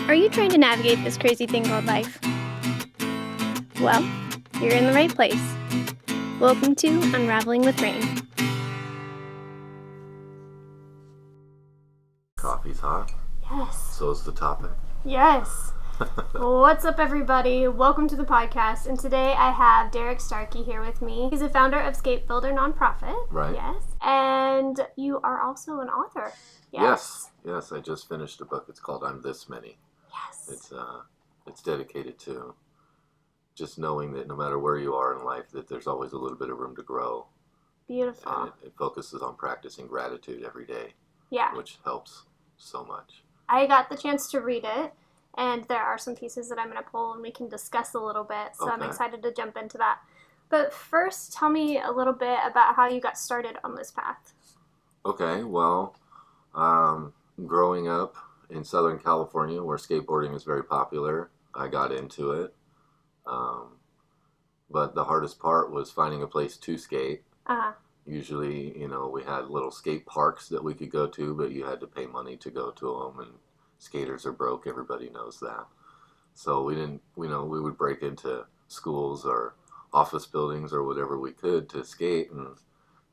Are you trying to navigate this crazy thing called life? Well, you're in the right place. Welcome to Unraveling with Rain. Coffee's hot. Yes. So is the topic. Yes. What's up, everybody? Welcome to the podcast. And today I have Derek Starkey here with me. He's a founder of Skate Builder Nonprofit. Right. Yes. And you are also an author. Yes. Yes. I just finished a book. It's called I'm This Many. Yes. It's dedicated to just knowing that no matter where you are in life, that there's always a little bit of room to grow. Beautiful. And it focuses on practicing gratitude every day. Yeah. Which helps so much. I got the chance to read it, and there are some pieces that I'm going to pull and we can discuss a little bit, so I'm excited to jump into that. But first, tell me a little bit about how you got started on this path. Okay, well, growing up in Southern California, where skateboarding is very popular, I got into it. But the hardest part was finding a place to skate. Usually, we had little skate parks that we could go to, but you had to pay money to go to them, and skaters are broke. Everybody knows that. So we didn't, we would break into schools or office buildings or whatever we could to skate, and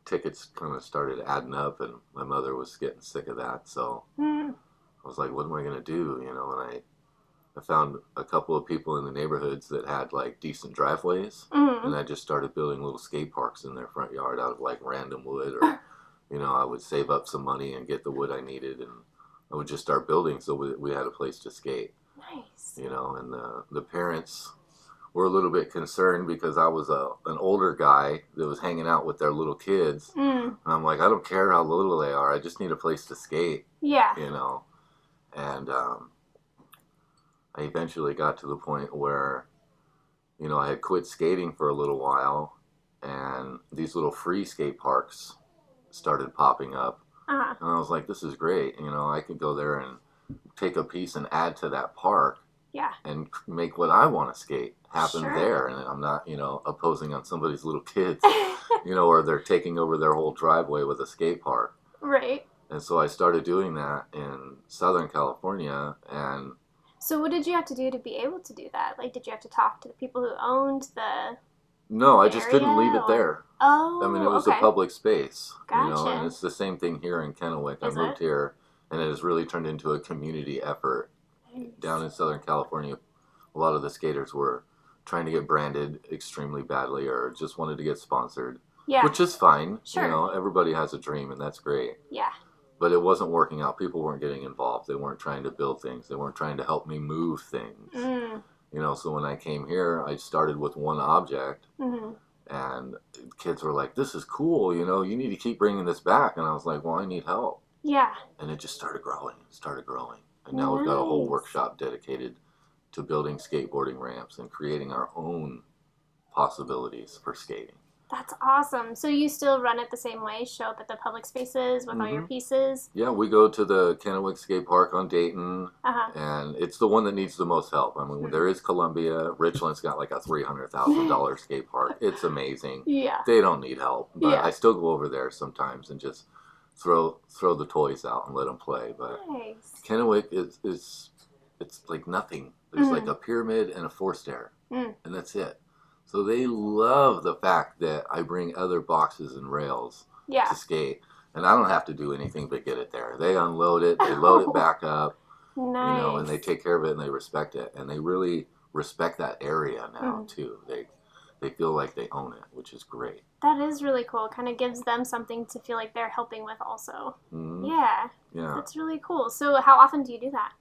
tickets kind of started adding up, and my mother was getting sick of that. So I was like, what am I going to do? And I found a couple of people in the neighborhoods that had like decent driveways, and I just started building little skate parks in their front yard out of like random wood, or I would save up some money and get the wood I needed, and I would just start building so we had a place to skate. Nice. And the parents were a little bit concerned because I was an older guy that was hanging out with their little kids. And I'm like, I don't care how little they are, I just need a place to skate. Yeah. And I eventually got to the point where, I had quit skating for a little while, and these little free skate parks started popping up. And I was like, this is great. I could go there and take a piece and add to that park. Yeah. And make what I want to skate happen there. And I'm not, opposing on somebody's little kids, or they're taking over their whole driveway with a skate park. Right. And so I started doing that in Southern California. And so what did you have to do to be able to do that? Like, did you have to talk to the people who owned the No, I just couldn't leave it there. Oh, I mean, it was a public space. Gotcha. And it's the same thing here in Kennewick. I moved here, and it has really turned into a community effort. Nice. Down in Southern California, a lot of the skaters were trying to get branded extremely badly, or just wanted to get sponsored. Yeah. Which is fine. Sure. Everybody has a dream, and that's great. Yeah. But it wasn't working out. People weren't getting involved. They weren't trying to build things. They weren't trying to help me move things. So when I came here, I started with one object, and kids were like, this is cool, you need to keep bringing this back. And I was like, well, I need help. Yeah. And it just started growing. And now we've got a whole workshop dedicated to building skateboarding ramps and creating our own possibilities for skating. That's awesome. So you still run it the same way, show up at the public spaces with all your pieces? Yeah, we go to the Kennewick skate park on Dayton, and it's the one that needs the most help. I mean, there is Columbia. Richland's got like a $300,000 skate park. It's amazing. Yeah. They don't need help, but I still go over there sometimes and just throw the toys out and let them play. But nice. Kennewick is it's like nothing. There's like a pyramid and a 4-stair, and that's it. So they love the fact that I bring other boxes and rails to skate. And I don't have to do anything but get it there. They unload it, they load it back up, nice. And they take care of it and they respect it. And they really respect that area now, too. They feel like they own it, which is great. That is really cool. Kind of gives them something to feel like they're helping with also. Yeah. That's really cool. So how often do you do that?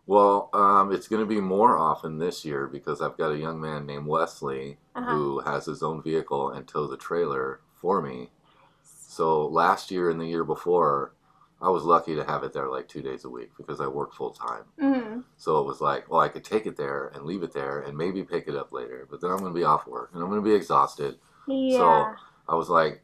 Well, it's going to be more often this year because I've got a young man named Wesley who has his own vehicle and tows a trailer for me. So last year and the year before, I was lucky to have it there like 2 days a week because I work full time. So it was like, well, I could take it there and leave it there and maybe pick it up later. But then I'm going to be off work and I'm going to be exhausted. Yeah. So I was like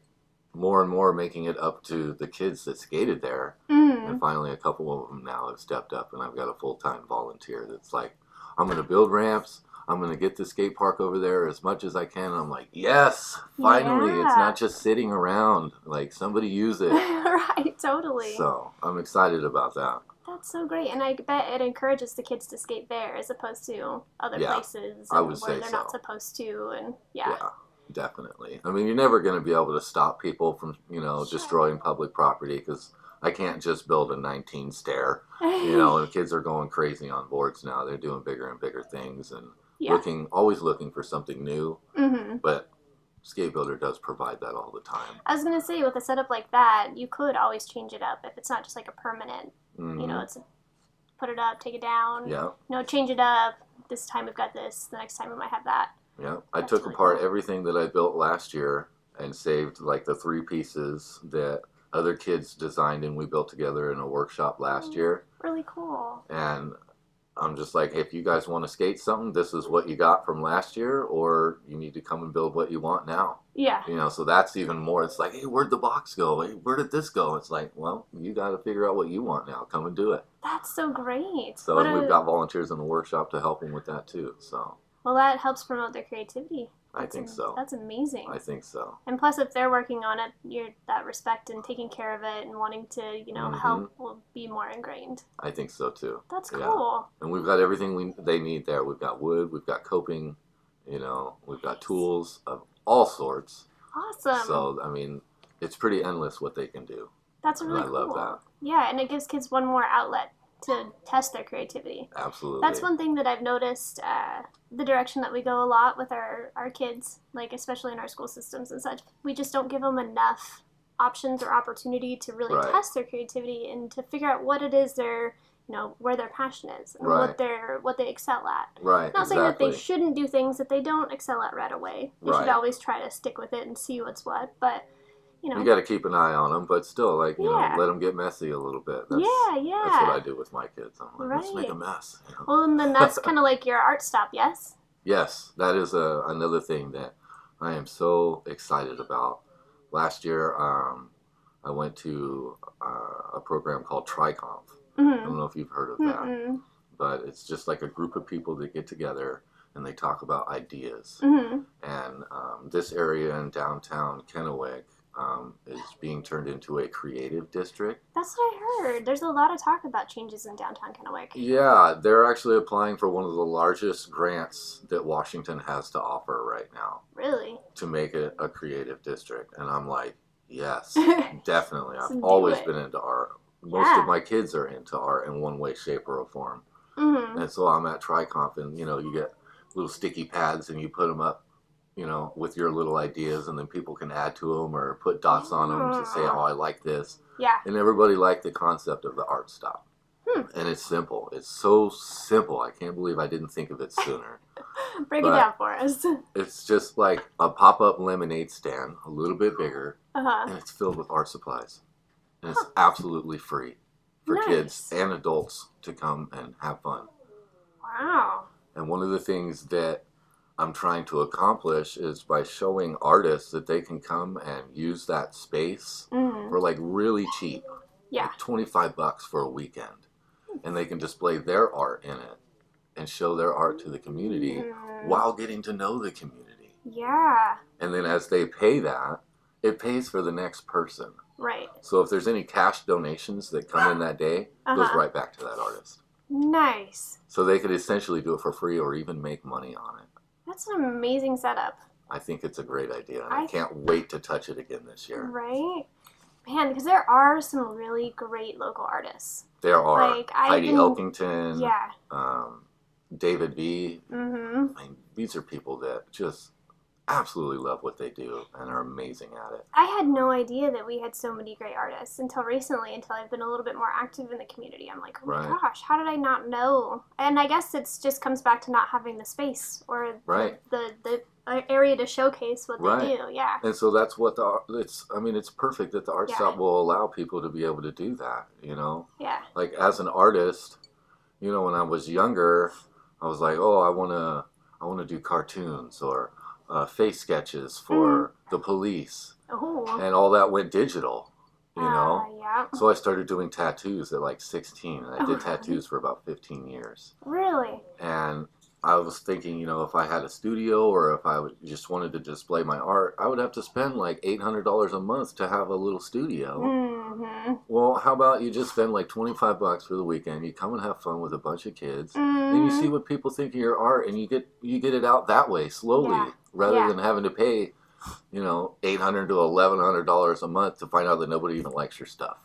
more and more making it up to the kids that skated there. And finally, a couple of them now have stepped up, and I've got a full-time volunteer that's like, I'm going to build ramps, I'm going to get the skate park over there as much as I can. And I'm like, yes, finally. It's not just sitting around. Like, somebody use it. Right, totally. So I'm excited about that. That's so great. And I bet it encourages the kids to skate there as opposed to other places where they're not supposed to. And yeah, definitely. I mean, you're never going to be able to stop people from, destroying public property, because I can't just build a 19 stair, and kids are going crazy on boards now. They're doing bigger and bigger things and always looking for something new. Mm-hmm. But Skate Builder does provide that all the time. I was going to say, with a setup like that, you could always change it up if it's not just like a permanent, it's put it up, take it down, change it up. This time we've got this, the next time we might have that. Yeah, I took apart everything that I built last year and saved like the 3 pieces that other kids designed and we built together in a workshop last year. Really cool. And I'm just like, hey, if you guys want to skate something, this is what you got from last year, or you need to come and build what you want now. Yeah. So that's even more. It's like, hey, where'd the box go? Hey, where did this go? It's like, well, you got to figure out what you want now. Come and do it. That's so great. So we've got volunteers in the workshop to help them with that too. So. Well, that helps promote their creativity. I think so. That's amazing. I think so. And plus, if they're working on it, that respect and taking care of it and wanting to, help will be more ingrained. I think so too. That's cool. And we've got everything they need there. We've got wood, we've got coping, we've got tools of all sorts. Awesome. So, I mean, it's pretty endless what they can do. That's really cool. I love that. Yeah, and it gives kids one more outlet to test their creativity. Absolutely. That's one thing that I've noticed, the direction that we go a lot with our kids, like especially in our school systems and such. We just don't give them enough options or opportunity to really test their creativity and to figure out what it is they're, where their passion is and what they excel at. Right. Not saying that they shouldn't do things that they don't excel at right away. They should always try to stick with it and see what's what, but you got to keep an eye on them, but still, like, let them get messy a little bit. That's what I do with my kids. I'm like, let's make a mess. Well, and then that's kind of like your art stop, yes? Yes, that is another thing that I am so excited about. Last year, I went to a program called TriConf. I don't know if you've heard of that, but it's just like a group of people that get together and they talk about ideas. And this area in downtown Kennewick is being turned into a creative district. That's what I heard. There's a lot of talk about changes in downtown Kennewick. Yeah, they're actually applying for one of the largest grants that Washington has to offer right now. Really? To make it a creative district. And I'm like, yes, definitely. I've always been into art. Most of my kids are into art in one way, shape, or form. And so I'm at TriConf and, you get little sticky pads and you put them up, with your little ideas, and then people can add to them or put dots on them to say, oh, I like this. Yeah. And everybody liked the concept of the art stop. And it's simple. It's so simple. I can't believe I didn't think of it sooner. Break it down for us. It's just like a pop-up lemonade stand, a little bit bigger, and it's filled with art supplies. And it's absolutely free for kids and adults to come and have fun. Wow. And one of the things that I'm trying to accomplish is by showing artists that they can come and use that space for like really cheap. Yeah. Like $25 for a weekend. And they can display their art in it and show their art to the community while getting to know the community. Yeah. And then as they pay that, it pays for the next person. Right. So if there's any cash donations that come in that day, it goes right back to that artist. Nice. So they could essentially do it for free or even make money on it. That's an amazing setup. I think it's a great idea, and I can't wait to touch it again this year. Right? Man, because there are some really great local artists. There are. Like, Heidi Elkington. Yeah. David V. I mean, these are people that just absolutely love what they do and are amazing at it. I had no idea that we had so many great artists until recently, until I've been a little bit more active in the community. I'm like, oh my gosh, how did I not know? And I guess it just comes back to not having the space or the area to showcase what they do. Yeah. And so that's what it's perfect that the art stop will allow people to be able to do that, Yeah. Like as an artist, when I was younger, I was like, oh, I want to do cartoons or face sketches for the police. Ooh. And all that went digital, Yeah. So I started doing tattoos at like 16, and I did tattoos for about 15 years. Really? And I was thinking, if I had a studio or if I just wanted to display my art, I would have to spend like $800 a month to have a little studio. Mm-hmm. Well, how about you just spend like $25 for the weekend? You come and have fun with a bunch of kids, Mm-hmm. and you see what people think of your art, and you get it out that way slowly, rather than having to pay, $800 to $1,100 a month to find out that nobody even likes your stuff.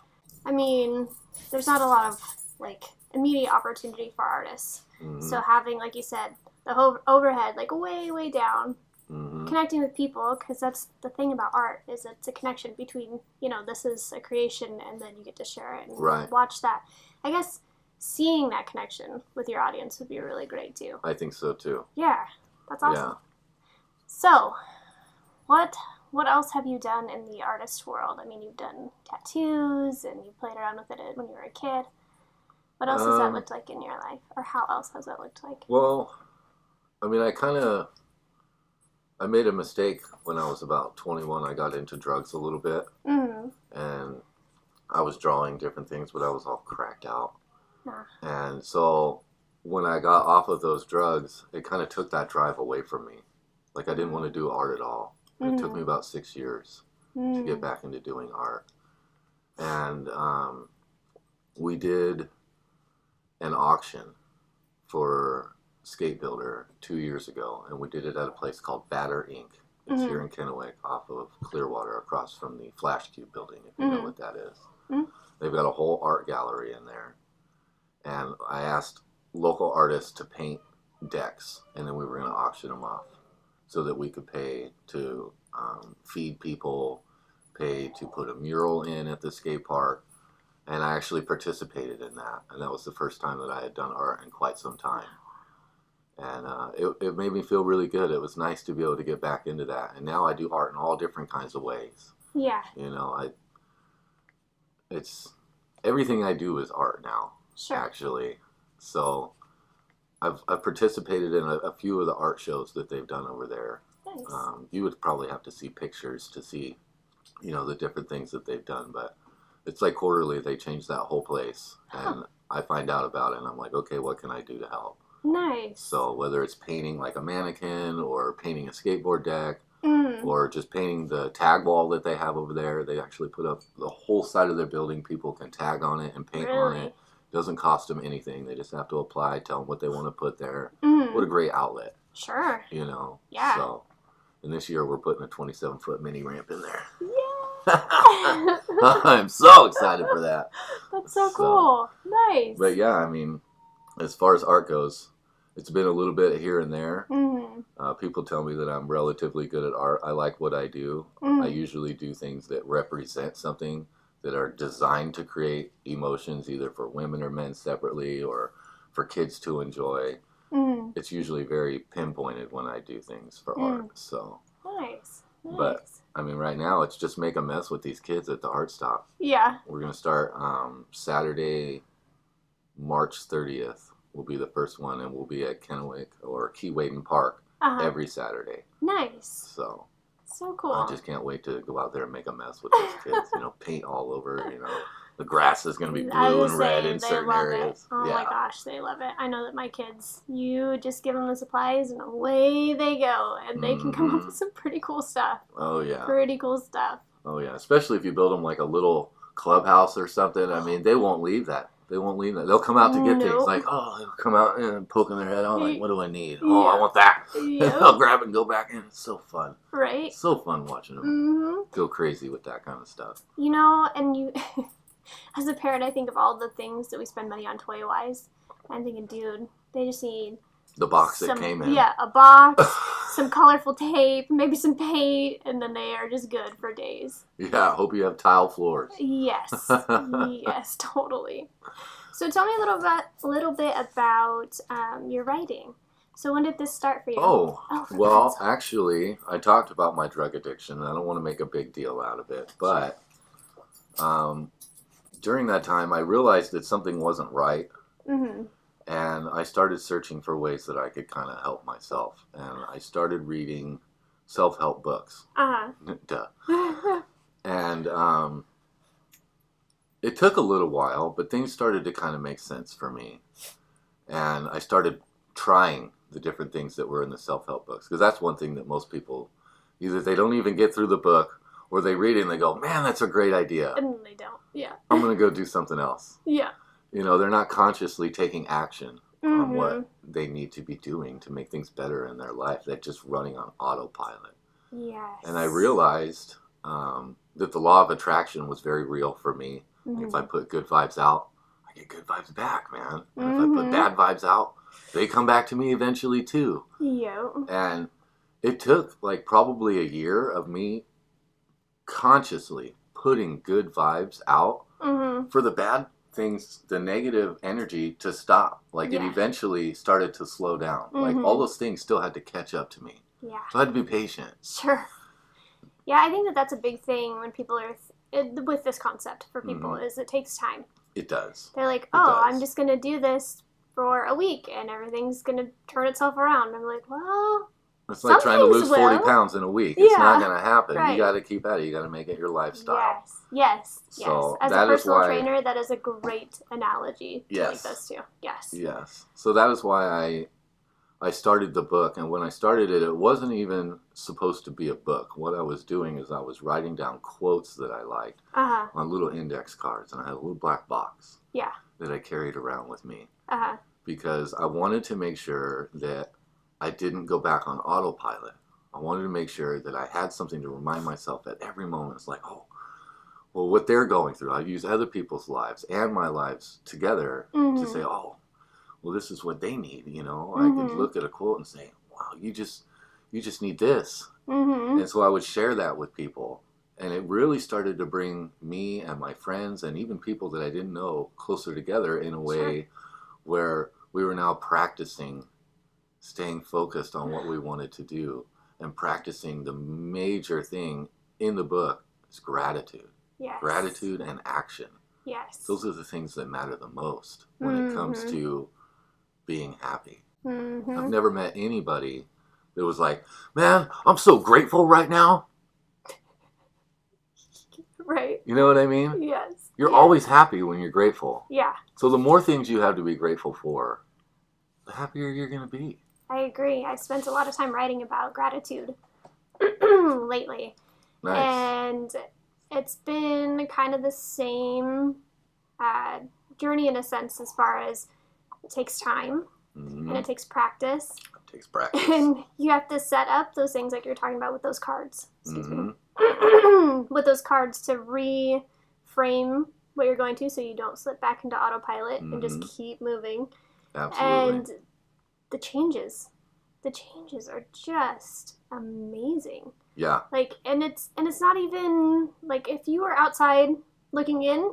I mean, there's not a lot of like immediate opportunity for artists. Mm-hmm. So having, like you said, the overhead like way, way down, mm-hmm. connecting with people, because that's the thing about art, is it's a connection between, this is a creation and then you get to share it and watch that. I guess seeing that connection with your audience would be really great too. I think so too. Yeah, that's awesome. Yeah. So, what else have you done in the artist world? I mean, you've done tattoos and you played around with it when you were a kid. What else has that looked like in your life? Or how else has that looked like? Well, I mean, I made a mistake when I was about 21. I got into drugs a little bit. Mm-hmm. And I was drawing different things, but I was all cracked out. Nah. And so when I got off of those drugs, it kind of took that drive away from me. Like, I didn't want to do art at all. Mm-hmm. It took me about 6 years to get back into doing art. And we did an auction for Skate Builder 2 years ago, and we did it at a place called Batter Inc. It's here in Kennewick, off of Clearwater, across from the Flash Cube building, if you know what that is. Mm-hmm. They've got a whole art gallery in there, and I asked local artists to paint decks, and then we were going to auction them off so that we could pay to feed people, pay to put a mural in at the skate park. And I actually participated in that. And that was the first time that I had done art in quite some time. And it made me feel really good. It was nice to be able to get back into that. And now I do art in all different kinds of ways. Yeah. It's everything I do is art now, actually. So I've participated in a few of the art shows that they've done over there. Nice. You would probably have to see pictures to see, the different things that they've done. But it's like quarterly, they change that whole place. And I find out about it, and I'm like, okay, what can I do to help? Nice. So whether it's painting like a mannequin or painting a skateboard deck or just painting the tag wall that they have over there, they actually put up the whole side of their building. People can tag on it and paint on it. Doesn't cost them anything. They just have to apply, tell them what they want to put there. What a great outlet. Sure. Yeah. So, and this year we're putting a 27-foot mini ramp in there. Yeah. I'm so excited for that. That's so cool. Nice. But yeah, I mean, as far as art goes, it's been a little bit here and there. Mm-hmm. People tell me that I'm relatively good at art. I like what I do. Mm-hmm. I usually do things that represent something, that are designed to create emotions, either for women or men separately, or for kids to enjoy. Mm-hmm. It's usually very pinpointed when I do things for art. So nice. But I mean, right now it's just make a mess with these kids at the art stop. Yeah. We're gonna start Saturday, March 30th. Will be the first one, and we'll be at Kennewick or Keewaydin Park every Saturday. Nice. So cool. I just can't wait to go out there and make a mess with those kids. Paint all over. The grass is going to be blue and red in certain areas. Oh my gosh, they love it. I know that my kids, you just give them the supplies and away they go, and they can come up with some pretty cool stuff. Oh yeah. Pretty cool stuff. Oh yeah, especially if you build them like a little clubhouse or something. I mean, they won't leave that. They'll come out to get things. Like, they'll come out and poking their head out. Like, what do I need? Yeah. Oh, I want that. Yep. They'll grab it and go back in. It's so fun. Right. So fun watching them go crazy with that kind of stuff. And you, as a parent, I think of all the things that we spend money on toy-wise. I'm thinking, dude, they just need the box that came in. Yeah, a box, some colorful tape, maybe some paint, and then they are just good for days. Yeah, I hope you have tile floors. Yes. Yes, totally. So tell me a little bit about your writing. So when did this start for you? Well, actually, I talked about my drug addiction. I don't want to make a big deal out of it, but during that time, I realized that something wasn't right. Mm-hmm. And I started searching for ways that I could kind of help myself. And I started reading self-help books. Duh. And it took a little while, but things started to kind of make sense for me. And I started trying the different things that were in the self-help books. Because that's one thing that most people, either they don't even get through the book, or they read it and they go, man, that's a great idea. And they don't. Yeah. I'm going to go do something else. Yeah. You know, they're not consciously taking action on what they need to be doing to make things better in their life. They're just running on autopilot. Yes. And I realized that the law of attraction was very real for me. If I put good vibes out, I get good vibes back, man. And if I put bad vibes out, they come back to me eventually too. Yeah. And it took like probably a year of me consciously putting good vibes out for the bad things, the negative energy to stop. Like it eventually started to slow down. Like all those things still had to catch up to me. Yeah. So I had to be patient. Sure. Yeah, I think that that's a big thing when people are with this concept for people is it takes time. It does. They're like, I'm just going to do this for a week and everything's going to turn itself around. I'm like, well, it's like trying to lose 40 pounds in a week. It's not going to happen. Right. You got to keep at it. You got to make it your lifestyle. Yes. So as a personal trainer, that is a great analogy to link those two. Yes. So that is why I started the book. And when I started it, it wasn't even supposed to be a book. What I was doing is I was writing down quotes that I liked on little index cards. And I had a little black box that I carried around with me. Because I wanted to make sure that I didn't go back on autopilot. I wanted to make sure that I had something to remind myself at every moment. It's like, well, what they're going through. I use other people's lives and my lives together to say, well, this is what they need. You know, I could look at a quote and say, wow, you just need this. And so I would share that with people. And it really started to bring me and my friends and even people that I didn't know closer together in a way where we were now practicing staying focused on what we wanted to do and practicing the major thing in the book is gratitude. Yes. Gratitude and action. Yes. Those are the things that matter the most when it comes to being happy. I've never met anybody that was like, man, I'm so grateful right now. Right. You know what I mean? Yes. You're always happy when you're grateful. Yeah. So the more things you have to be grateful for, the happier you're going to be. I agree. I've spent a lot of time writing about gratitude lately. Nice. And it's been kind of the same journey in a sense as far as it takes time and it takes practice. It takes practice. And you have to set up those things like you're talking about with those cards. Excuse me. With those cards to reframe what you're going to so you don't slip back into autopilot and just keep moving. Absolutely. And the changes are just amazing. Yeah. Like, and it's not even like if you were outside looking in,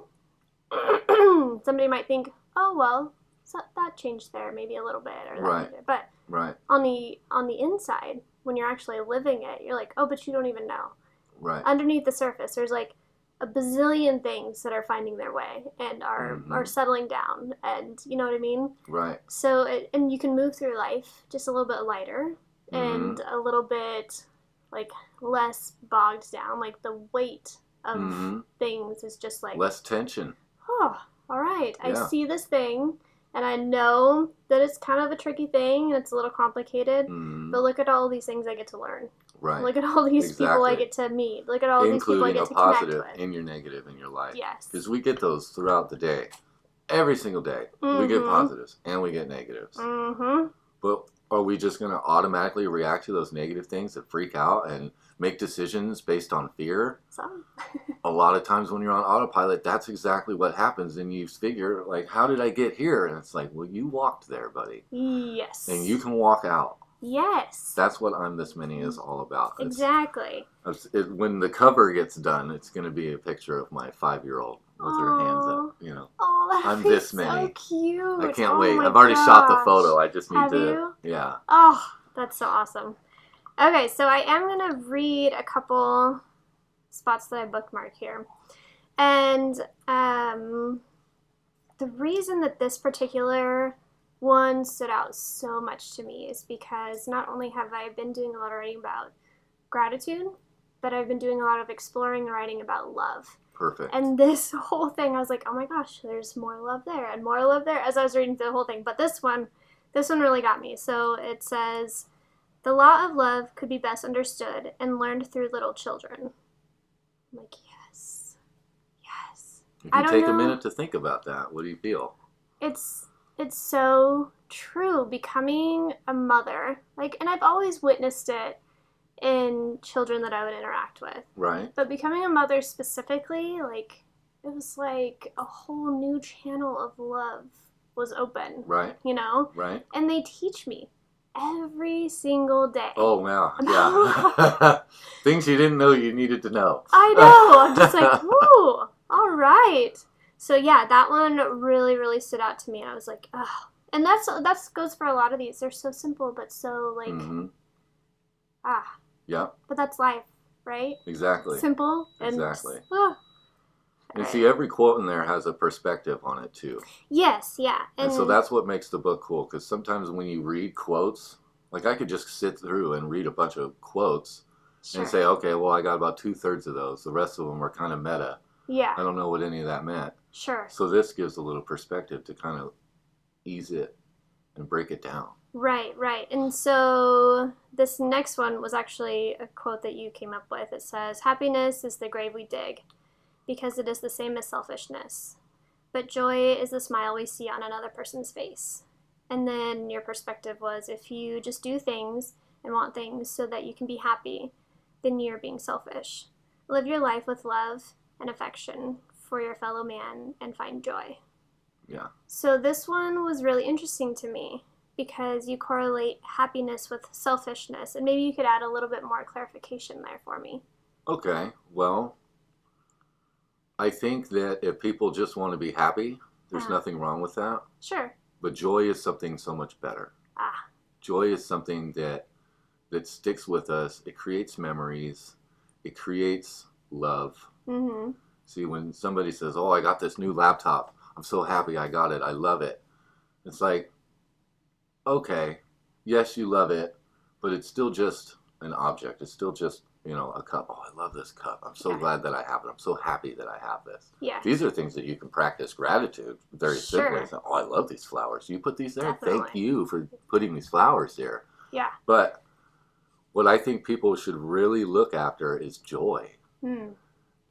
somebody might think, oh well, so that changed there maybe a little bit or that bit. But on the inside, when you're actually living it, you're like, oh, but you don't even know. Right. Underneath the surface, there's like a bazillion things that are finding their way and are settling down, and you know what I mean? Right. So, and you can move through life just a little bit lighter and a little bit like less bogged down. Like the weight of things is just like less tension. Oh, all right. I see this thing, and I know that it's kind of a tricky thing and it's a little complicated. But look at all these things I get to learn. Right. Look at all these people I get to meet. Look at all these people I get to connect with. Including a positive in your negative in your life. Yes. Because we get those throughout the day. Every single day. We get positives and we get negatives. But are we just going to automatically react to those negative things that freak out and make decisions based on fear? Some. A lot of times when you're on autopilot, that's exactly what happens. And you figure, like, how did I get here? And it's like, well, you walked there, buddy. Yes. And you can walk out. Yes. That's what I'm This Many is all about. Exactly. When the cover gets done, it's going to be a picture of my 5-year-old with her hands up, you know. Oh, I'm This Many. So cute. I can't wait. I've already shot the photo. I just need to. You? Yeah. Oh, that's so awesome. Okay, so I am going to read a couple spots that I bookmarked here. And the reason that this particular one stood out so much to me is because not only have I been doing a lot of writing about gratitude, but I've been doing a lot of exploring and writing about love. Perfect. And this whole thing, I was like, oh my gosh, there's more love there and more love there as I was reading through the whole thing. But this one This one really got me. So it says, the law of love could be best understood and learned through little children. I'm like, yes. Yes. If you take a minute to think about that, what do you feel? It's so true. Becoming a mother, like, and I've always witnessed it in children that I would interact with. Right. But becoming a mother specifically, like, it was like a whole new channel of love was open. Right. You know? Right. And they teach me every single day. Oh, wow. Yeah. Things you didn't know you needed to know. I know. I'm just like, woo, all right. So yeah, that one really, really stood out to me. And I was like, oh. And that's goes for a lot of these. They're so simple, but so like, Yeah. But that's life, right? Exactly. Simple. And, exactly. Oh. And see, every quote in there has a perspective on it, too. Yes, yeah. And so that's what makes the book cool, because sometimes when you read quotes, like I could just sit through and read a bunch of quotes and say, okay, well, I got about 2/3 of those. The rest of them were kind of meta. Yeah. I don't know what any of that meant. Sure. So this gives a little perspective to kind of ease it and break it down. Right, right. And so this next one was actually a quote that you came up with. It says, happiness is the grave we dig, because it is the same as selfishness. But joy is the smile we see on another person's face. And then your perspective was, if you just do things and want things so that you can be happy, then you're being selfish. Live your life with love and affection for your fellow man and find joy. Yeah. So this one was really interesting to me because you correlate happiness with selfishness. And maybe you could add a little bit more clarification there for me. Okay. Well, I think that if people just want to be happy, there's nothing wrong with that. Sure. But joy is something so much better. Joy is something that sticks with us. It creates memories. It creates love. Mm-hmm. See, when somebody says, oh, I got this new laptop. I'm so happy I got it. I love it. It's like, okay, yes, you love it, but it's still just an object. It's still just, a cup. Oh, I love this cup. I'm so glad that I have it. I'm so happy that I have this. Yeah. These are things that you can practice gratitude very simply. So, oh, I love these flowers. You put these there? Definitely. Thank you for putting these flowers here. Yeah. But what I think people should really look after is joy.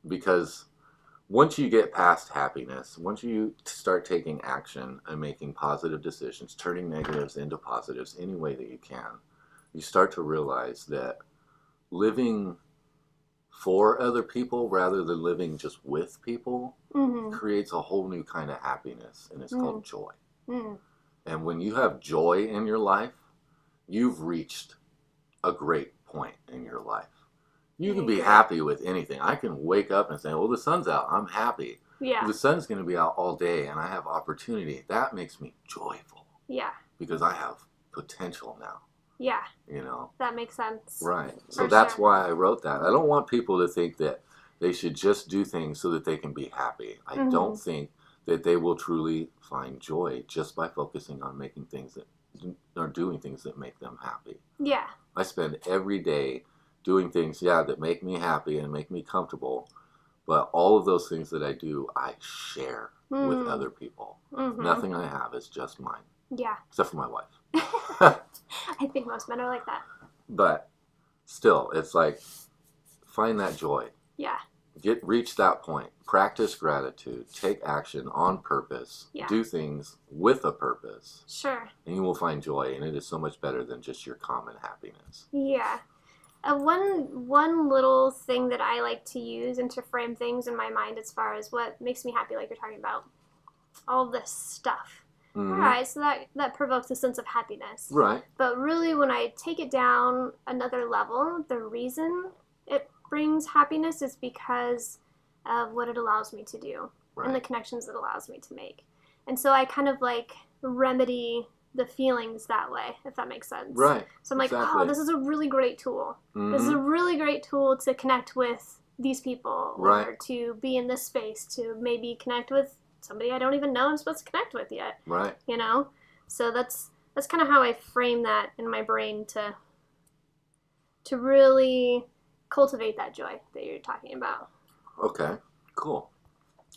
Because once you get past happiness, once you start taking action and making positive decisions, turning negatives into positives any way that you can, you start to realize that living for other people rather than living just with people creates a whole new kind of happiness, and it's called joy. And when you have joy in your life, you've reached a great point in your life. You can be happy with anything. I can wake up and say, well, the sun's out. I'm happy. Yeah. The sun's going to be out all day, and I have opportunity. That makes me joyful. Yeah. Because I have potential now. Yeah. That makes sense. Right. So that's why I wrote that. I don't want people to think that they should just do things so that they can be happy. I don't think that they will truly find joy just by focusing on making things that or doing things that make them happy. Yeah. I spend every day doing things, that make me happy and make me comfortable. But all of those things that I do, I share with other people. Nothing I have is just mine. Yeah. Except for my wife. I think most men are like that. But still, it's like, find that joy. Yeah. Reach that point. Practice gratitude. Take action on purpose. Yeah. Do things with a purpose. Sure. And you will find joy, and it is so much better than just your common happiness. Yeah. One little thing that I like to use and to frame things in my mind as far as what makes me happy, like you're talking about, all this stuff. All right, so that provokes a sense of happiness. Right. But really, when I take it down another level, the reason it brings happiness is because of what it allows me to do and the connections it allows me to make. And so I kind of like remedy the feelings that way, if that makes sense. Right. So I'm like, oh, this is a really great tool. This is a really great tool to connect with these people or to be in this space, to maybe connect with somebody I don't even know I'm supposed to connect with yet. Right. So that's kind of how I frame that in my brain to really cultivate that joy that you're talking about. Okay, cool.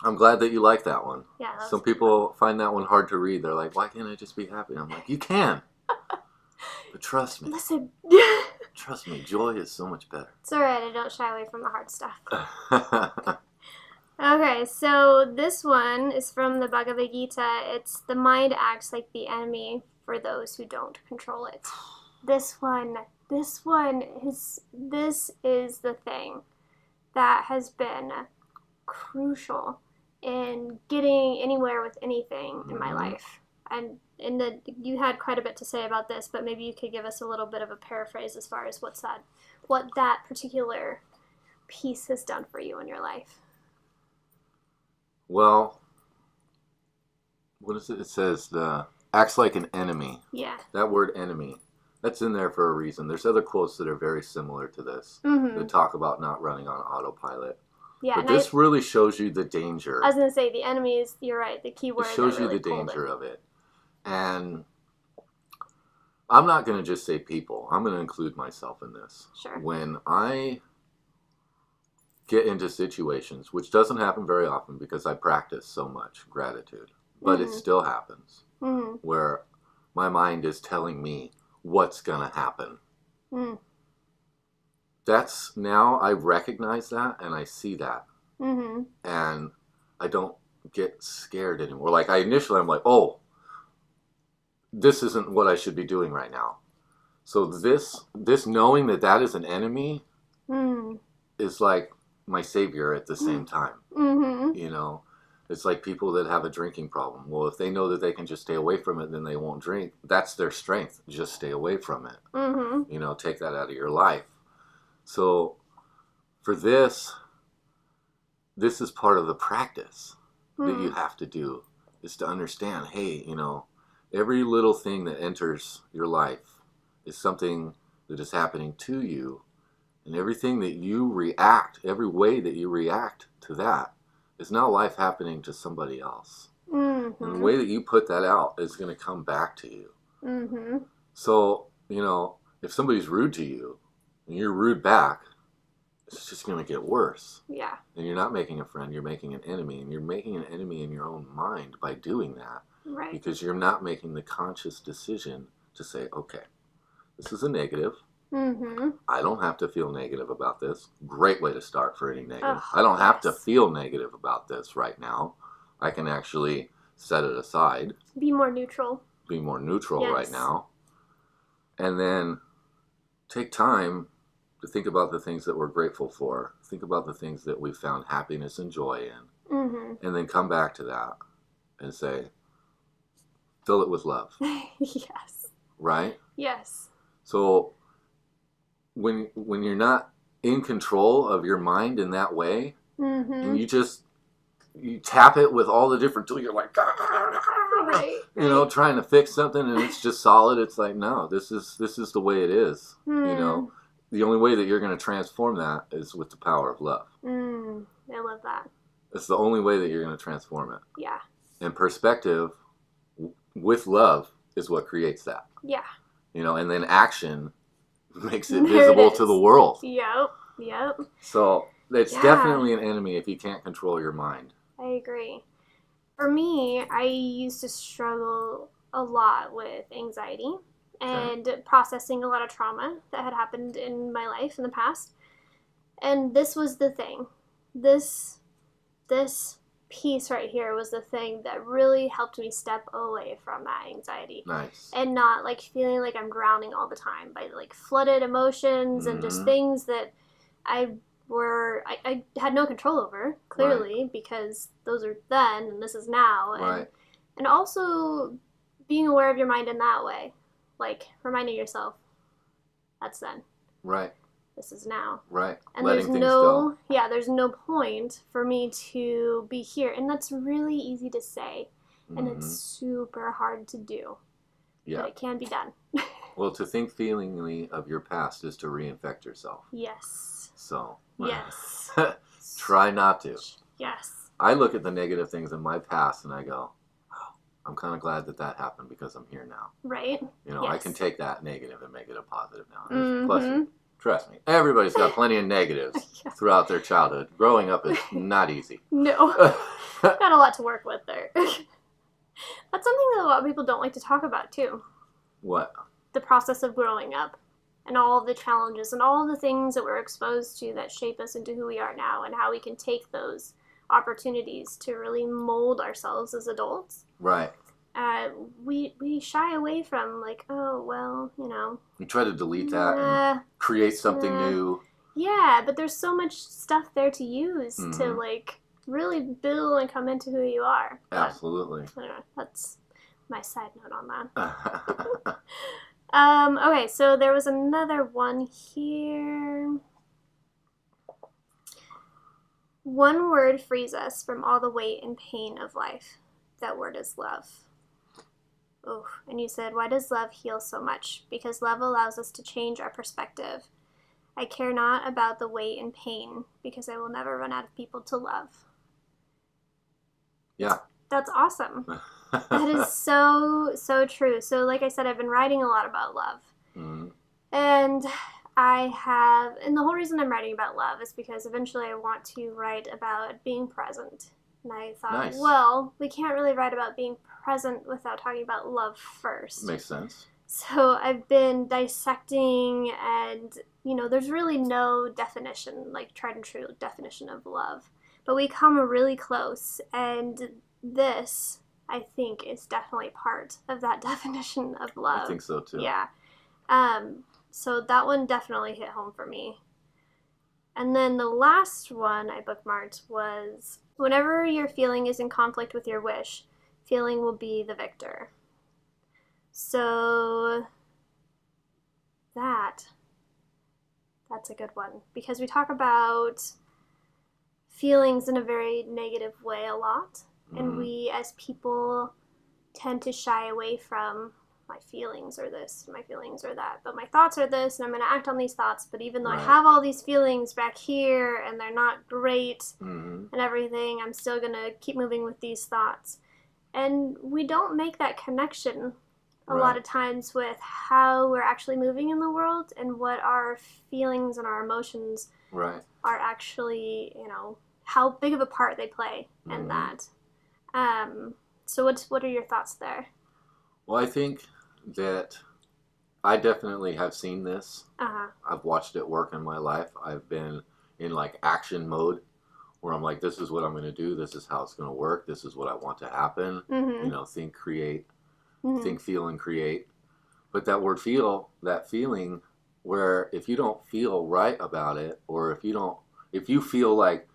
I'm glad that you like that one. Yeah. Some people find that one hard to read. They're like, why can't I just be happy? I'm like, you can. But trust me. Listen. Trust me, joy is so much better. It's alright, I don't shy away from the hard stuff. Okay, so this one is from the Bhagavad Gita. It's the mind acts like the enemy for those who don't control it. This is the thing that has been crucial in getting anywhere with anything in my life. And you had quite a bit to say about this, but maybe you could give us a little bit of a paraphrase as far as what that particular piece has done for you in your life. Well, what is it? It says acts like an enemy. Yeah. That word enemy, that's in there for a reason. There's other quotes that are very similar to this that talk about not running on autopilot. Yeah, but this really shows you the danger. I was going to say, the enemy is, you're right, the key word. It shows you the danger of it. And I'm not going to just say people. I'm going to include myself in this. Sure. When I get into situations, which doesn't happen very often because I practice so much gratitude, but it still happens, where my mind is telling me what's going to happen. That's, now I recognize that and I see that. And I don't get scared anymore. Like I'm like, oh, this isn't what I should be doing right now. So this knowing that is an enemy is like my savior at the same time. You know, it's like people that have a drinking problem. Well, if they know that they can just stay away from it, then they won't drink. That's their strength. Just stay away from it. You know, take that out of your life. So for this is part of the practice that you have to do, is to understand, hey, you know, every little thing that enters your life is something that is happening to you, and everything that you react, every way that you react to that is now life happening to somebody else. And the way that you put that out is going to come back to you. So, you know, if somebody's rude to you and you're rude back, it's just going to get worse. Yeah. And you're not making a friend, you're making an enemy. And you're making an enemy in your own mind by doing that. Right. Because you're not making the conscious decision to say, okay, this is a negative. I don't have to feel negative about this. Great way to start for any negative. I don't have to feel negative about this right now. I can actually set it aside. Be more neutral. Be more neutral right now. And then take time to think about the things that we're grateful for. Think about the things that we found happiness and joy in. And then come back to that and say, fill it with love. Yes. Right? Yes. So when you're not in control of your mind in that way, and you tap it with all the different tools, you're like, right. You know, trying to fix something, and it's just solid. It's like, no, this is the way it is. You know, the only way that you're going to transform that is with the power of love. I love that. It's the only way that you're going to transform it. Yeah. And perspective with love is what creates that. Yeah. You know, and then action makes it visible to the world. Yep. So it's definitely an enemy if you can't control your mind. I agree. For me, I used to struggle a lot with anxiety and processing a lot of trauma that had happened in my life in the past. And this was the thing. This piece right here was the thing that really helped me step away from that anxiety. Nice. And not like feeling like I'm drowning all the time by like flooded emotions and just things that I had no control over, clearly, because those are then and this is now. And also being aware of your mind in that way. Like reminding yourself, that's then. Right. This is now. Right. And there's no point for me to be here. And that's really easy to say. And it's super hard to do. Yeah. But it can be done. Well, to think feelingly of your past is to reinfect yourself. Yes. So. Yes. Try not to. Yes. I look at the negative things in my past and I go, oh, I'm kind of glad that happened because I'm here now. Right. You know, I can take that negative and make it a positive now. Plus, Trust me. Everybody's got plenty of negatives throughout their childhood. Growing up is not easy. No. Got a lot to work with there. That's something that a lot of people don't like to talk about, too. What? The process of growing up. And all of the challenges and all of the things that we're exposed to that shape us into who we are now, and how we can take those opportunities to really mold ourselves as adults. Right. We shy away from, like, oh, well, you know. You try to delete that and create something new. Yeah, but there's so much stuff there to use to, like, really build and come into who you are. But, absolutely. I don't know, that's my side note on that. Okay, so there was another one here. One word frees us from all the weight and pain of life. That word is love. Oh, and you said, why does love heal so much? Because love allows us to change our perspective. I care not about the weight and pain, because I will never run out of people to love. Yeah. That's awesome. That is so, so true. So like I said, I've been writing a lot about love. Mm-hmm. And and the whole reason I'm writing about love is because eventually I want to write about being present. And I thought, well, we can't really write about being present without talking about love first. Makes sense. So I've been dissecting, and, you know, there's really no definition, like tried and true definition of love. But we come really close, and this, I think, is definitely part of that definition of love. I think so, too. Yeah. So that one definitely hit home for me. And then the last one I bookmarked was, whenever your feeling is in conflict with your wish, feeling will be the victor. So that's a good one, because we talk about feelings in a very negative way a lot. And we, as people, tend to shy away from, my feelings are this, my feelings are that, but my thoughts are this, and I'm going to act on these thoughts. But even though I have all these feelings back here, and they're not great and everything, I'm still going to keep moving with these thoughts. And we don't make that connection a lot of times with how we're actually moving in the world and what our feelings and our emotions are actually, you know, how big of a part they play in that. So what are your thoughts there? Well, I think that I definitely have seen this. I've watched it work in my life. I've been in like action mode where I'm like, this is what I'm going to do. This is how it's going to work. This is what I want to happen. You know, think, create, think, feel, and create. But that word feel, that feeling where if you don't feel right about it, or if you feel like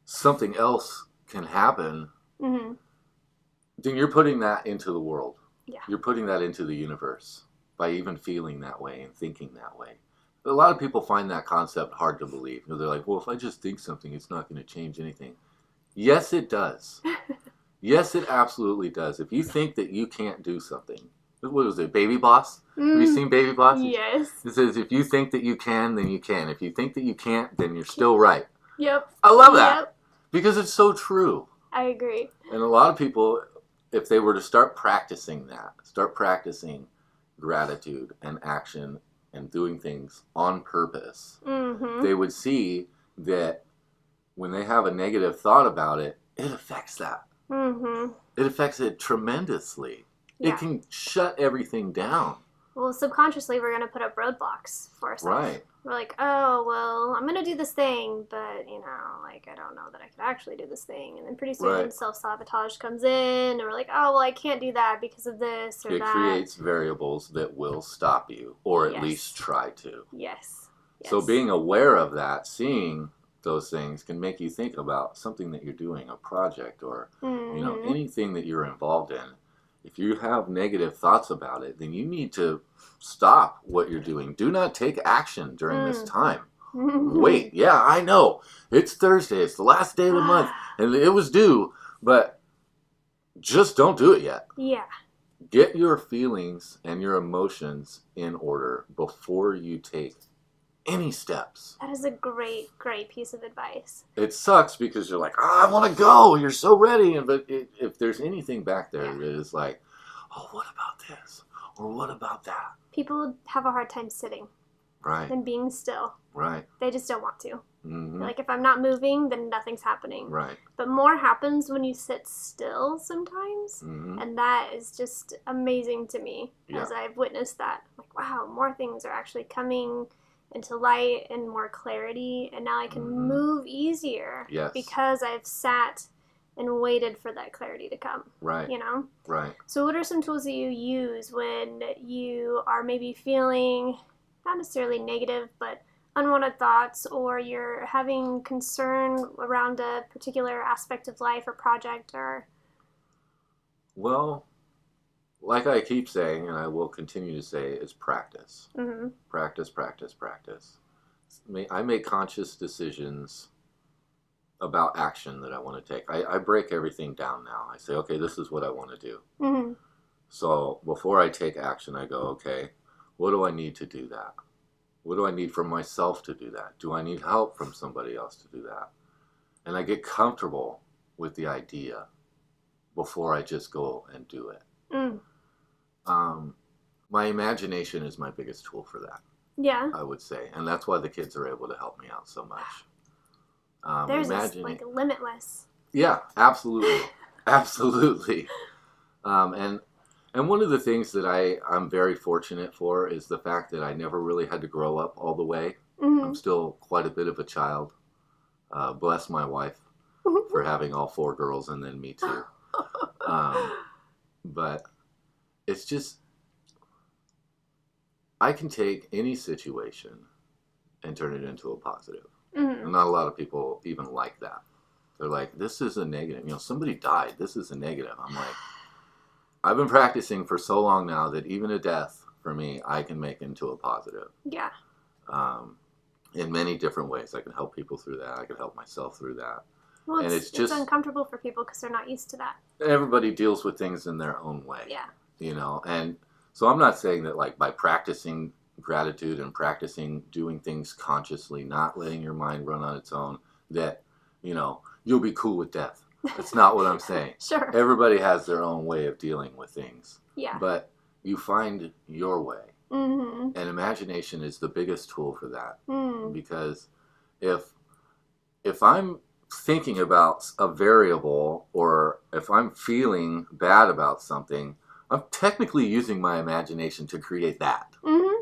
something else can happen, then you're putting that into the world. Yeah. You're putting that into the universe by even feeling that way and thinking that way. But a lot of people find that concept hard to believe. You know, they're like, well, if I just think something, it's not going to change anything. Yes, it does. Yes, it absolutely does. If you think that you can't do something, what was it, Baby Boss? Have you seen Baby Boss? Yes. It says, if you think that you can, then you can. If you think that you can't, then you're still right. Yep. I love that. Because it's so true. I agree. And a lot of people, if they were to start practicing gratitude and action and doing things on purpose, they would see that when they have a negative thought about it, it affects that. It affects it tremendously. Yeah. It can shut everything down. Well, subconsciously, we're going to put up roadblocks for ourselves. Right. We're like, oh, well, I'm going to do this thing, but, you know, like, I don't know that I could actually do this thing. And then pretty soon self-sabotage comes in, and we're like, oh, well, I can't do that because of this or that. It creates variables that will stop you, or at least try to. Yes. So being aware of that, seeing those things can make you think about something that you're doing, a project, or, you know, anything that you're involved in. If you have negative thoughts about it, then you need to stop what you're doing. Do not take action during this time. Wait, yeah, I know. It's Thursday. It's the last day of the month, and it was due, but just don't do it yet. Yeah. Get your feelings and your emotions in order before you take any steps. That is a great, great piece of advice. It sucks because you're like, I want to go. You're so ready. But if there's anything back there that is like, oh, what about this? Or what about that? People have a hard time sitting. Right. than being still. Right. They just don't want to. Mm-hmm. Like, if I'm not moving, then nothing's happening. Right. But more happens when you sit still sometimes. Mm-hmm. And that is just amazing to me as Yeah. I've witnessed that. Like, wow, more things are actually coming into light and more clarity. And now I can move easier. Yes. Because I've sat and waited for that clarity to come. Right. You know? Right. So what are some tools that you use when you are maybe feeling not necessarily negative, but unwanted thoughts, or you're having concern around a particular aspect of life or project? Or Well, like I keep saying, and I will continue to say, is practice. Mm-hmm. Practice, practice, practice. I make conscious decisions about action that I want to take. I break everything down now. I say, okay, this is what I want to do. Mm-hmm. So before I take action, I go, okay, what do I need to do that? What do I need from myself to do that? Do I need help from somebody else to do that? And I get comfortable with the idea before I just go and do it. My imagination is my biggest tool for that. Yeah. I would say. And that's why the kids are able to help me out so much. There's like limitless. Yeah, absolutely. Absolutely. And one of the things that I'm very fortunate for is the fact that I never really had to grow up all the way. Mm-hmm. I'm still quite a bit of a child. Bless my wife for having all 4 girls and then me too. But it's just, I can take any situation and turn it into a positive. Mm-hmm. And not a lot of people even like that. They're like, this is a negative. You know, somebody died. This is a negative. I'm like, I've been practicing for so long now that even a death, for me, I can make into a positive. Yeah. In many different ways. I can help people through that. I can help myself through that. Well, and it's uncomfortable for people because they're not used to that. Everybody deals with things in their own way. Yeah. You know, and so I'm not saying that like by practicing gratitude and practicing doing things consciously, not letting your mind run on its own, that, you know, you'll be cool with death. That's not what I'm saying. Sure. Everybody has their own way of dealing with things. Yeah. But you find your way. Mm-hmm. And imagination is the biggest tool for that. Because if I'm thinking about a variable, or if I'm feeling bad about something, I'm technically using my imagination to create that. Mm-hmm.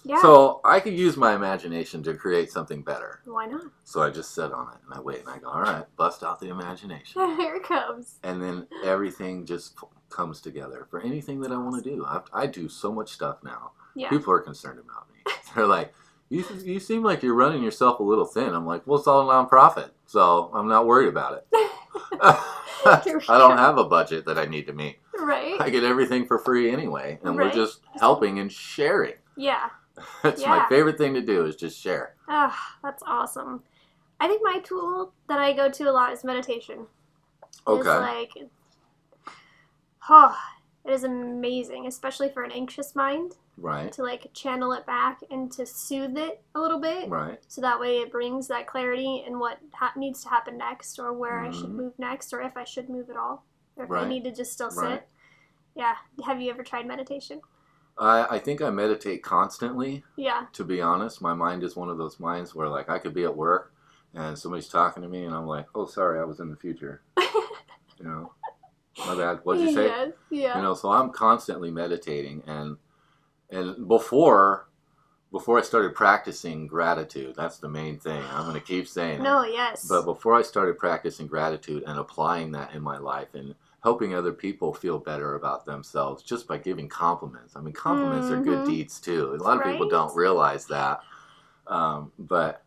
Yeah. So I could use my imagination to create something better. Why not? So I just sit on it and I wait and I go, all right, bust out the imagination. Here it comes. And then everything just comes together for anything that I want to do. I do so much stuff now. Yeah. People are concerned about me. They're like, you seem like you're running yourself a little thin. I'm like, well, it's all a nonprofit, so I'm not worried about it. I don't have a budget that I need to meet. Right. I get everything for free anyway, and Right. we're just helping and sharing. Yeah. That's my favorite thing to do, is just share. Ah, that's awesome. I think my tool that I go to a lot is meditation. Okay. It's like, oh, it is amazing, especially for an anxious mind. Right. To like channel it back and to soothe it a little bit. Right. So that way it brings that clarity in what needs to happen next, or where I should move next, or if I should move at all, or if I need to just still sit. Right. Yeah. Have you ever tried meditation? I think I meditate constantly. Yeah. To be honest, my mind is one of those minds where, like, I could be at work and somebody's talking to me and I'm like, oh, sorry, I was in the future. You know, my bad. What'd you say? Yes. Yeah. You know, so I'm constantly meditating, and before I started practicing gratitude, that's the main thing. I'm going to keep saying No, it. yes. But before I started practicing gratitude and applying that in my life and helping other people feel better about themselves just by giving compliments. I mean, compliments are good deeds too. A lot of people don't realize that. But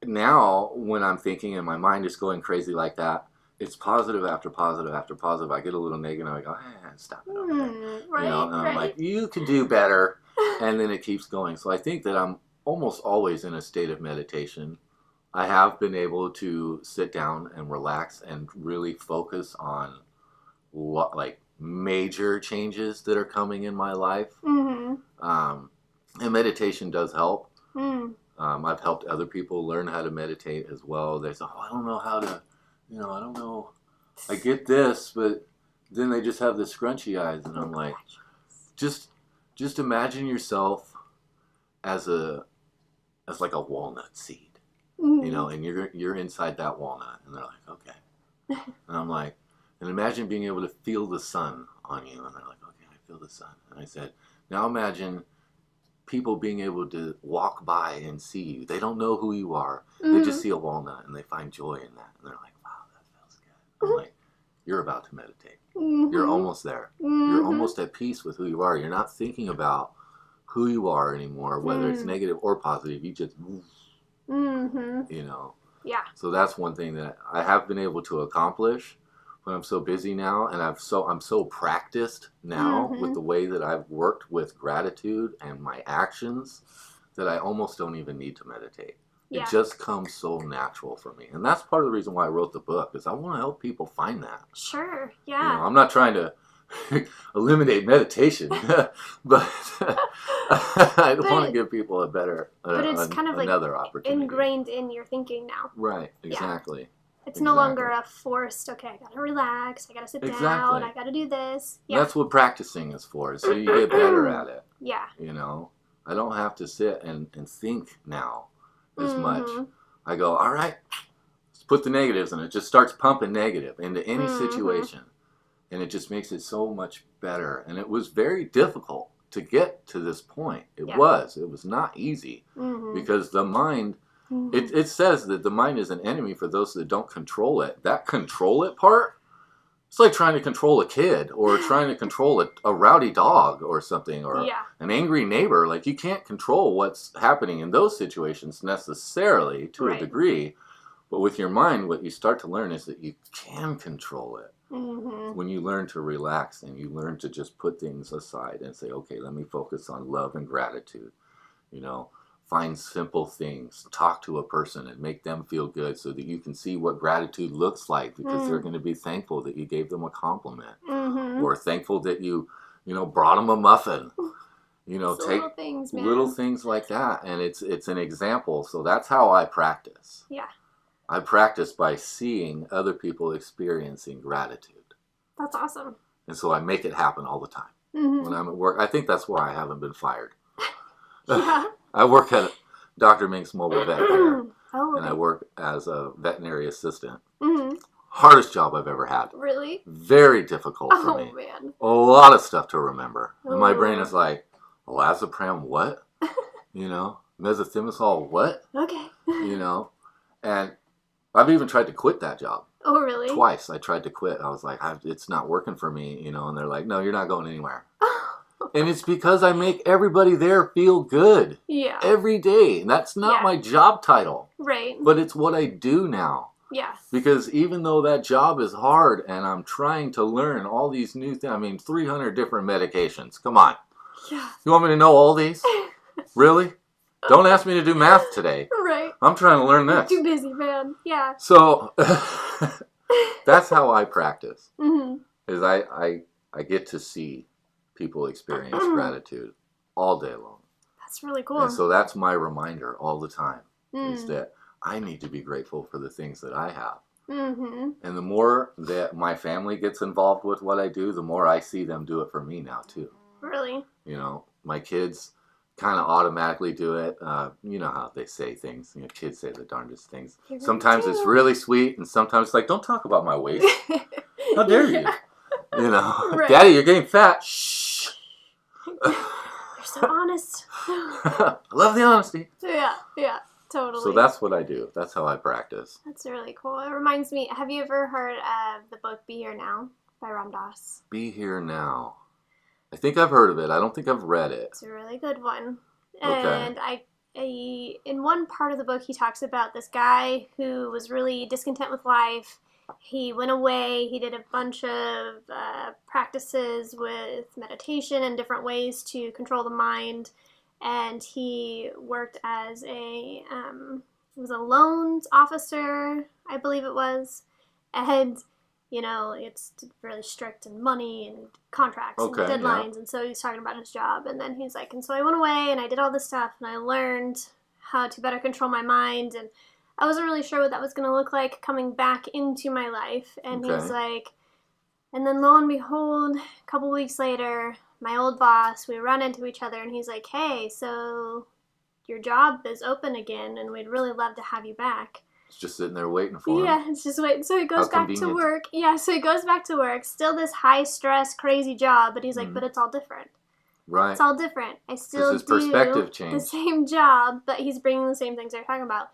now when I'm thinking and my mind is going crazy like that, it's positive after positive after positive. I get a little negative and I go, stop it over there. Right, You know, and I'm right. like, you can do better. And then it keeps going. So I think that I'm almost always in a state of meditation. I have been able to sit down and relax and really focus on what, like, major changes that are coming in my life. Mm-hmm. And meditation does help. Mm. I've helped other people learn how to meditate as well. They say, I don't know how to, I don't know. I get this, but then they just have the scrunchy eyes. And I'm like, just imagine yourself as like a walnut seed, and you're inside that walnut, and they're like, okay, and I'm like, and imagine being able to feel the sun on you, and they're like, okay, I feel the sun, and I said, now imagine people being able to walk by and see you. They don't know who you are. They just see a walnut and they find joy in that, and they're like, wow, that feels good. I'm like, you're about to meditate. You're almost there. You're almost at peace with who you are. You're not thinking about who you are anymore, whether it's negative or positive. You just Yeah. So that's one thing that I have been able to accomplish, but I'm so busy now, and I'm so practiced now with the way that I've worked with gratitude and my actions that I almost don't even need to meditate. Yeah. It just comes so natural for me. And that's part of the reason why I wrote the book, is I want to help people find that. Sure, yeah. I'm not trying to eliminate meditation, but I want to give people a better, another opportunity. Ingrained in your thinking now. Right, exactly. Yeah. It's no longer a forced, okay, I gotta relax, I gotta sit down, I gotta do this. Yeah. That's what practicing is for, so you get better at it. Yeah. I don't have to sit and think now as much. I go, all right, let's put the negatives in it. Just starts pumping negative into any situation. And it just makes it so much better. And it was very difficult to get to this point. It was not easy, because the mind, it says that the mind is an enemy for those that don't control it. That control it part, it's like trying to control a kid, or trying to control a rowdy dog or something, or an angry neighbor. Like, you can't control what's happening in those situations necessarily to a degree. But with your mind, what you start to learn is that you can control it. When you learn to relax and you learn to just put things aside and say, okay, let me focus on love and gratitude. Find simple things, talk to a person and make them feel good, so that you can see what gratitude looks like, because they're going to be thankful that you gave them a compliment, or thankful that you brought them a muffin. Take little things like that, and it's an example. So that's how I practice. Yeah. I practice by seeing other people experiencing gratitude. That's awesome. And so I make it happen all the time. When I'm at work, I think that's why I haven't been fired. Yeah. I work at Dr. Mink's mobile vet there, and I work as a veterinary assistant. Hardest job I've ever had. Really? Very difficult for me. Man. A lot of stuff to remember. And my brain is like, Olazapram what? Methimazole what? Okay. And I've even tried to quit that job. Oh, really? Twice I tried to quit. I was like, it's not working for me, and they're like, no, you're not going anywhere. And it's because I make everybody there feel good. Yeah. Every day. And that's not my job title. Right. But it's what I do now. Yeah. Because even though that job is hard and I'm trying to learn all these new things, 300 different medications. Come on. Yeah. You want me to know all these? Really? Don't ask me to do math today. Right. I'm trying to learn this. You're too busy, man. Yeah. So that's how I practice. Is I get to see people experience gratitude all day long. That's really cool. And so that's my reminder all the time, is that I need to be grateful for the things that I have. And the more that my family gets involved with what I do, the more I see them do it for me now too. Really? My kids kind of automatically do it. You know how they say things. Kids say the darndest things. Sometimes it's really sweet, and sometimes it's like, don't talk about my weight. How dare you? Right. Daddy, you're getting fat. Shh. You're so honest. I love the honesty. Yeah, totally. So that's what I do. That's how I practice. That's really cool. It reminds me, have you ever heard of the book Be Here Now by Ram Dass? Be Here Now. I think I've heard of it. I don't think I've read it. It's a really good one. And in one part of the book, he talks about this guy who was really discontent with life. He went away. He did a bunch of practices with meditation and different ways to control the mind. And he worked as a loans officer, I believe it was. And it's really strict in money and contracts and deadlines. Yeah. And so he's talking about his job. And then he's like, and so I went away and I did all this stuff and I learned how to better control my mind. And I wasn't really sure what that was going to look like coming back into my life. And he's like, and then lo and behold, a couple weeks later, my old boss, we run into each other and he's like, hey, so your job is open again, and we'd really love to have you back. It's just sitting there waiting for him. Yeah, it's just waiting. So he goes back to work. Yeah, so he goes back to work. Still this high-stress, crazy job, but he's like, but it's all different. Right. It's all different. I still his perspective changed. The same job, but he's bringing the same things they're talking about.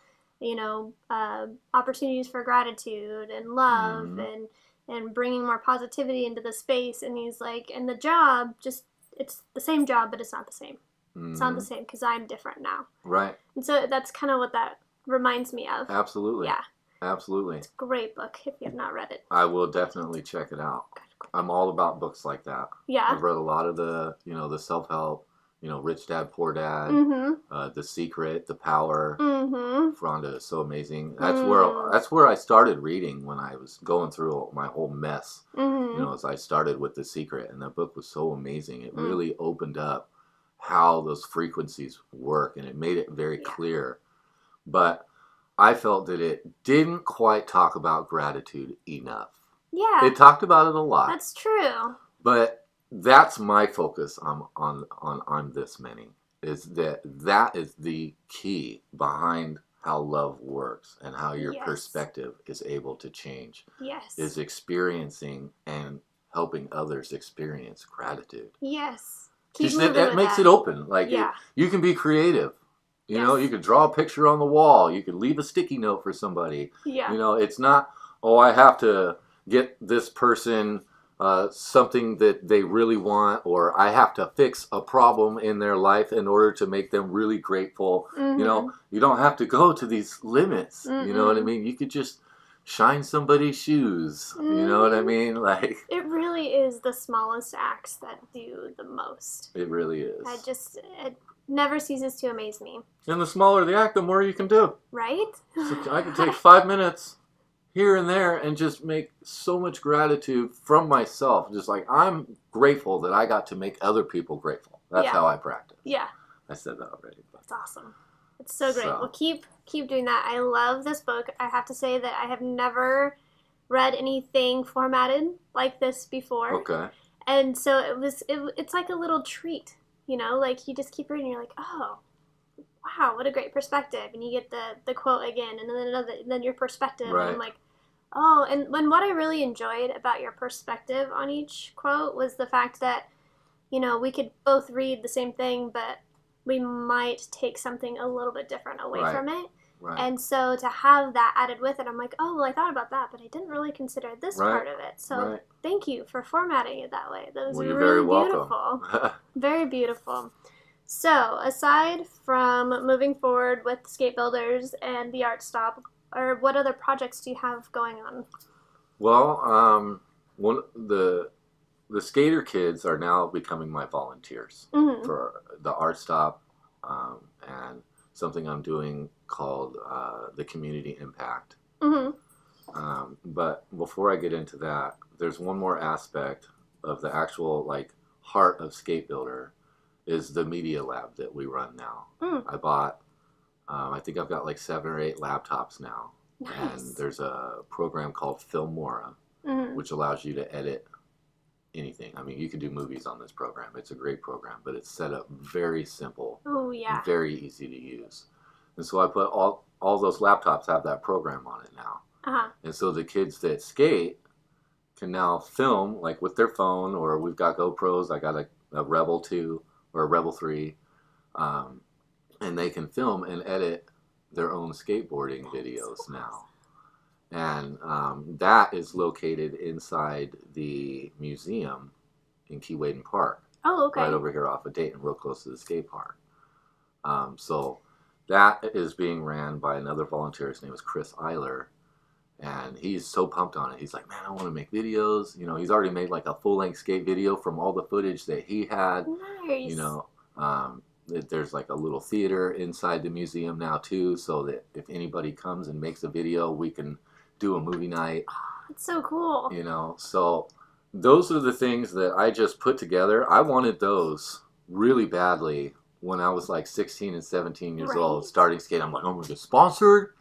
Opportunities for gratitude and love and bringing more positivity into the space. And he's like, and the job, it's the same job, but it's not the same. It's not the same because I'm different now. Right. And so that's kind of what that reminds me of. Absolutely. Yeah. Absolutely. It's a great book if you have not read it. I will definitely check it out. I'm all about books like that. Yeah. I've read a lot of the self-help, Rich Dad, Poor Dad, The Secret, The Power. Rhonda is so amazing. That's where I started reading when I was going through my whole mess. As I started with The Secret, and that book was so amazing. It really opened up how those frequencies work, and it made it very clear. But I felt that it didn't quite talk about gratitude enough. Yeah. It talked about it a lot. That's true. But that's my focus on this many, is that is the key behind how love works and how your perspective is able to change. Yes. Is experiencing and helping others experience gratitude. Yes. That makes it open. Like you can be creative. You could draw a picture on the wall. You could leave a sticky note for somebody. Yeah. It's not, I have to get this person something that they really want, or I have to fix a problem in their life in order to make them really grateful. You don't have to go to these limits. You know what I mean? You could just shine somebody's shoes. You know what I mean? Like, it really is the smallest acts that do the most. It really is. It never ceases to amaze me. And the smaller the act, the more you can do. Right? So I can take 5 minutes here and there and just make so much gratitude from myself. Just like, I'm grateful that I got to make other people grateful. That's how I practice. Yeah. I said that already. That's awesome. It's so great. Well, keep doing that. I love this book. I have to say that I have never read anything formatted like this before. Okay. And so it's like a little treat, like you just keep reading, you're like, oh, wow, what a great perspective. And you get the quote again, and then your perspective. Right. And I'm like, oh, and what I really enjoyed about your perspective on each quote was the fact that, we could both read the same thing, but we might take something a little bit different away from it. Right. And so to have that added with it, I'm like, oh, well, I thought about that, but I didn't really consider this part of it. So thank you for formatting it that way. That was you're really very beautiful. Welcome. Very beautiful. So aside from moving forward with Skate Builders and the Art Stop, or what other projects do you have going on? Well, the skater kids are now becoming my volunteers for the Art Stop, and something I'm doing called the Community Impact. But before I get into that, there's one more aspect of the actual heart of Skate Builder, is the media lab that we run now. I bought, I think I've got 7 or 8 laptops now. Nice. And there's a program called Filmora, which allows you to edit anything. I mean, you can do movies on this program. It's a great program, but it's set up very simple. Oh, yeah. Very easy to use. And so I put all those laptops have that program on it now. And so the kids that skate can now film with their phone, or we've got GoPros. I got a Rebel 2 or a Rebel 3, and they can film and edit their own skateboarding videos now. And that is located inside the museum in Keewaydin Park. Oh, okay. Right over here off of Dayton, real close to the skate park. So that is being ran by another volunteer. His name is Chris Eiler. And he's so pumped on it. He's like, man, I want to make videos. He's already made a full-length skate video from all the footage that he had. Nice. There's a little theater inside the museum now too, so that if anybody comes and makes a video, we can do a movie night. Oh, that's so cool. So those are the things that I just put together. I wanted those really badly when I was 16 and 17 years old, starting skating. I'm like, I'm going to get sponsored.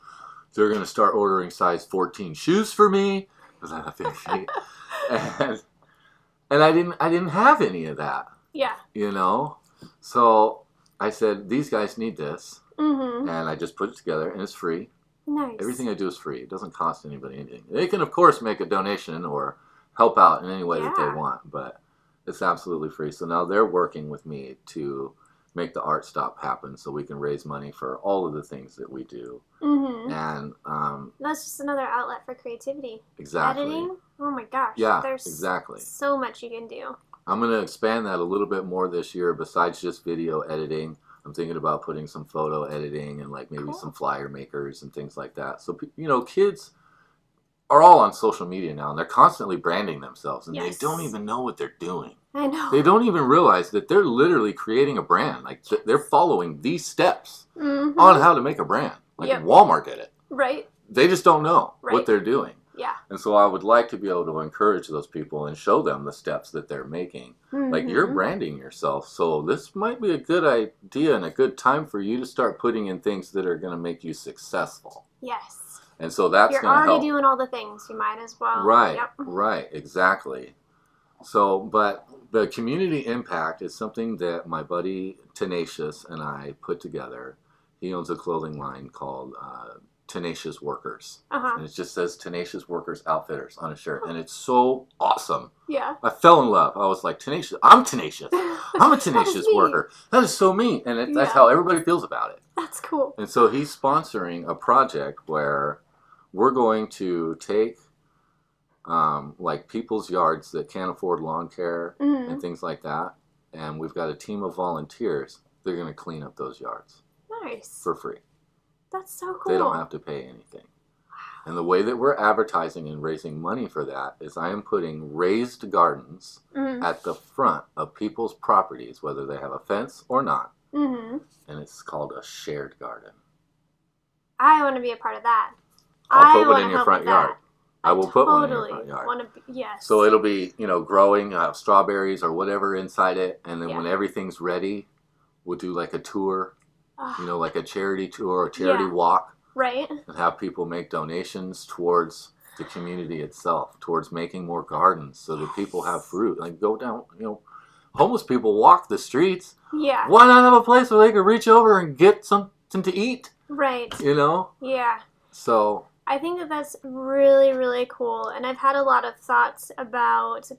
They're going to start ordering size 14 shoes for me because I have 50 feet. And I didn't have any of that. Yeah. So I said, these guys need this. And I just put it together, and it's free. Nice. Everything I do is free. It doesn't cost anybody anything. They can, of course, make a donation or help out in any way that they want, but it's absolutely free. So now they're working with me to make the art stop happen so we can raise money for all of the things that we do. And that's just another outlet for creativity. Exactly. Editing? Oh my gosh. Yeah, there's exactly. so much you can do. I'm going to expand that a little bit more this year besides just video editing. I'm thinking about putting some photo editing and like maybe some flyer makers and things like that. So, you know, kids are all on social media now, and they're constantly branding themselves, and they don't even know what they're doing. I know. They don't even realize that they're literally creating a brand. Like, they're following these steps on how to make a brand. Like, Walmart did it. Right. They just don't know what they're doing. Yeah. And so I would like to be able to encourage those people and show them the steps that they're making. Like, you're branding yourself, so this might be a good idea and a good time for you to start putting in things that are going to make you successful. Yes. And so that's going to help. You're already doing all the things. You might as well. Right, right, exactly. So, but the community impact is something that my buddy Tenacious and I put together. He owns a clothing line called Tenacious Workers. And it just says Tenacious Workers Outfitters on a shirt. And it's so awesome. Yeah. I fell in love. I was like, tenacious. I'm tenacious. I'm a tenacious worker. That is so me. And that's how everybody feels about it. That's cool. And so he's sponsoring a project where we're going to take like people's yards that can't afford lawn care and things like that. And we've got a team of volunteers. They're going to clean up those yards. Nice. For free. That's so cool. They don't have to pay anything. And the way that we're advertising and raising money for that is I am putting raised gardens at the front of people's properties, whether they have a fence or not. And it's called a shared garden. I want to be a part of that. I'll put one in your front yard. I will put one in your front yard. Yes. So it'll be, you know, growing strawberries or whatever inside it. And then when everything's ready, we'll do like a tour, you know, like a charity tour or charity walk. Right. And have people make donations towards the community itself, towards making more gardens so that people have fruit. Like, go down, you know, homeless people walk the streets. Yeah. Why not have a place where they could reach over and get something to eat? Right. You know? Yeah. So I think that that's really, really cool. And I've had a lot of thoughts about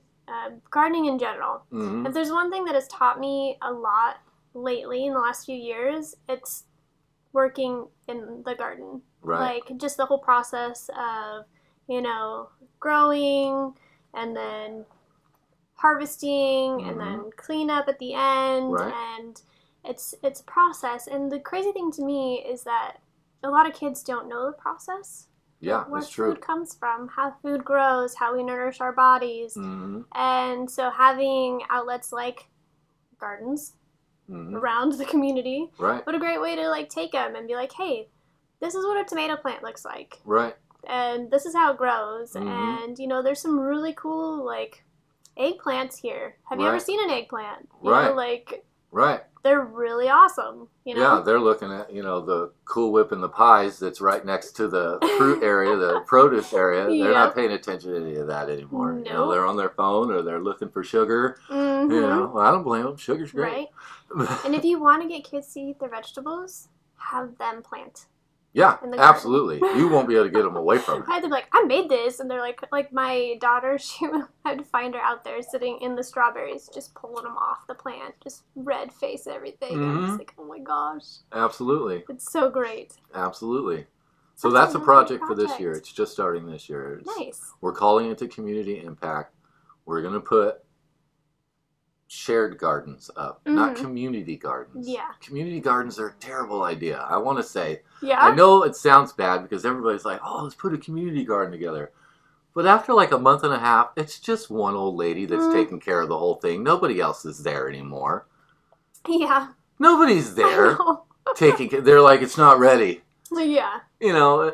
gardening in general. If there's one thing that has taught me a lot lately in the last few years, it's working in the garden. Right. Like, just the whole process of, you know, growing and then harvesting and then clean up at the end. And it's a process. And the crazy thing to me is that a lot of kids don't know the process. Yeah, where that's true. food comes from, how food grows, how we nourish our bodies. And so having outlets like gardens around the community, what a great way to like take them and be like, hey, this is what a tomato plant looks like. Right. And this is how it grows. And, you know, there's some really cool, like, eggplants here. Have you ever seen an eggplant? You know, like, they're really awesome, you know? Yeah, they're looking at, you know, the Cool Whip and the pies that's right next to the fruit area, the produce area. They're not paying attention to any of that anymore. Nope. You know, they're on their phone or they're looking for sugar. You know, well, I don't blame them. Sugar's great. Right. And if you want to get kids to eat their vegetables, have them plant. Yeah, absolutely. You won't be able to get them away from it. I had to be like, I made this. And they're like my daughter, I had to find her out there sitting in the strawberries, just pulling them off the plant, just red face and everything. And I was like, oh my gosh. Absolutely. It's so great. Absolutely. So that's a project for this year. It's just starting this year. Nice. We're calling it the Community Impact. We're going to put shared gardens up, not community gardens. Yeah. Community gardens are a terrible idea. I want to say, yeah. I know it sounds bad because everybody's like, oh, let's put a community garden together. But after like a month and a half, it's just one old lady that's taking care of the whole thing. Nobody else is there anymore. Yeah. Nobody's there taking care. They're like, it's not ready. Yeah. You know,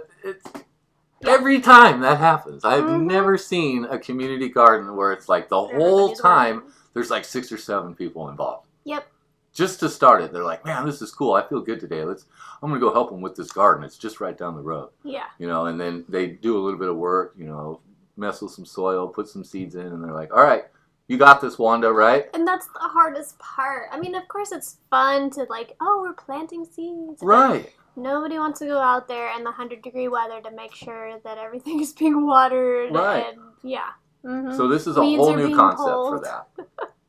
every time that happens. I've never seen a community garden where it's like the whole time there's like 6 or 7 people involved. Yep. Just to start it, they're like, man, this is cool. I feel good today. I'm going to go help them with this garden. It's just right down the road. Yeah. You know, and then they do a little bit of work, you know, mess with some soil, put some seeds in, and they're like, all right, You got this, Wanda, right? And that's the hardest part. I mean, of course it's fun to like, oh, we're planting seeds. Right. Nobody wants to go out there in the 100-degree weather to make sure that everything is being watered. Right. And, yeah. Mm-hmm. So this is a whole new concept for that.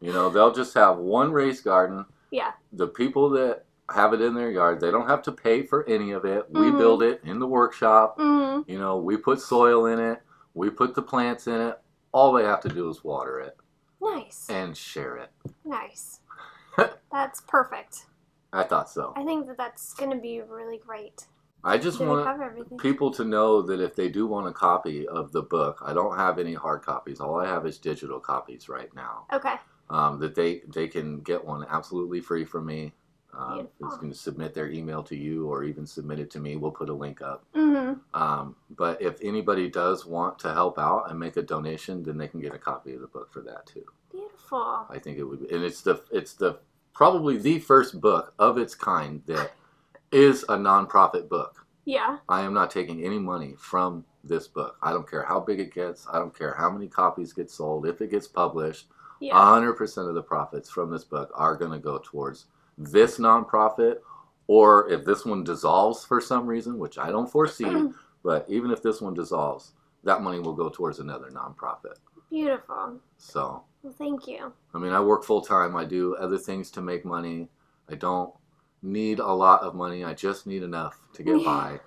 You know, they'll just have one raised garden. Yeah. The people that have it in their yard, they don't have to pay for any of it. We build it in the workshop. Mm-hmm. You know, we put soil in it. We put the plants in it. All they have to do is water it. Nice. And share it. Nice. That's perfect. I thought so. I think that that's going to be really great. I just want people to know that if they do want a copy of the book, I don't have any hard copies. All I have is digital copies right now. Okay. That they can get one absolutely free from me. They can submit their email to you or even submit it to me. We'll put a link up. Mm-hmm. But if anybody does want to help out and make a donation, then they can get a copy of the book for that too. Beautiful. I think it would be, and it's the probably the first book of its kind that is a nonprofit book. Yeah. I am not taking any money from this book. I don't care how big it gets. I don't care how many copies get sold. If it gets published, 100% of the profits from this book are going to go towards this nonprofit, or if this one dissolves for some reason, which I don't foresee, but even if this one dissolves, that money will go towards another nonprofit. Beautiful. So. Well, thank you. I mean, I work full time. I do other things to make money. I don't need a lot of money. I just need enough to get by.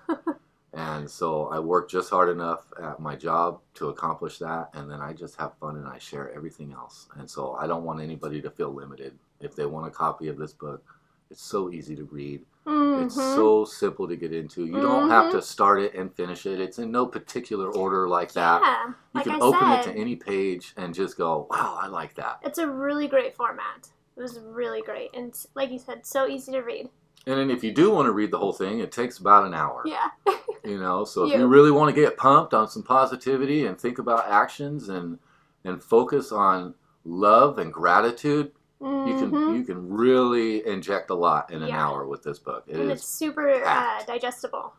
And so I work just hard enough at my job to accomplish that. And then I just have fun and I share everything else. And so I don't want anybody to feel limited. If they want a copy of this book, it's so easy to read. Mm-hmm. It's so simple to get into. You don't have to start it and finish it. It's in no particular order like that. Yeah, you can open it to any page and just go, wow, I like that. It's a really great format. It was really great. And like you said, so easy to read. And then if you do want to read the whole thing, it takes about an hour. Yeah. You know, so if you really want to get pumped on some positivity and think about actions and focus on love and gratitude, you can really inject a lot in an hour with this book. It's super digestible.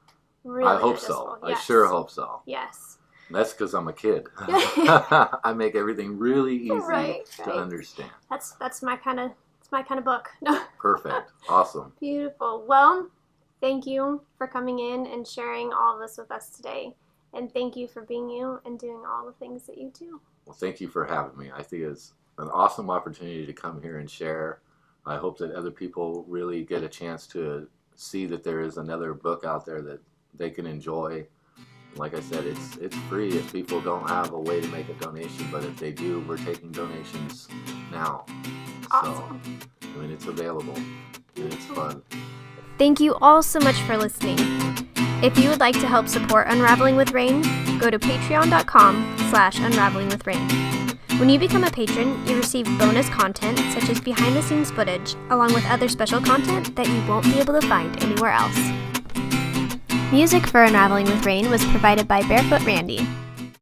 Really I hope digestible. so. Yes. I sure hope so. Yes. That's because I'm a kid. I make everything really easy to understand. That's my kind of book. No. Perfect. Awesome. Beautiful. Well, thank you for coming in and sharing all of this with us today. And thank you for being you and doing all the things that you do. Well, thank you for having me. I think it's an awesome opportunity to come here and share. I hope that other people really get a chance to see that there is another book out there that they can enjoy. Like I said, it's free if people don't have a way to make a donation, but if they do, we're taking donations now. Awesome. So, I mean, it's available and it's fun. Thank you all so much for listening. If you would like to help support Unraveling with Rain, go to patreon.com/unravelingwithrain. When you become a patron, you receive bonus content such as behind-the-scenes footage, along with other special content that you won't be able to find anywhere else. Music for Unraveling with Rain was provided by Barefoot Randy.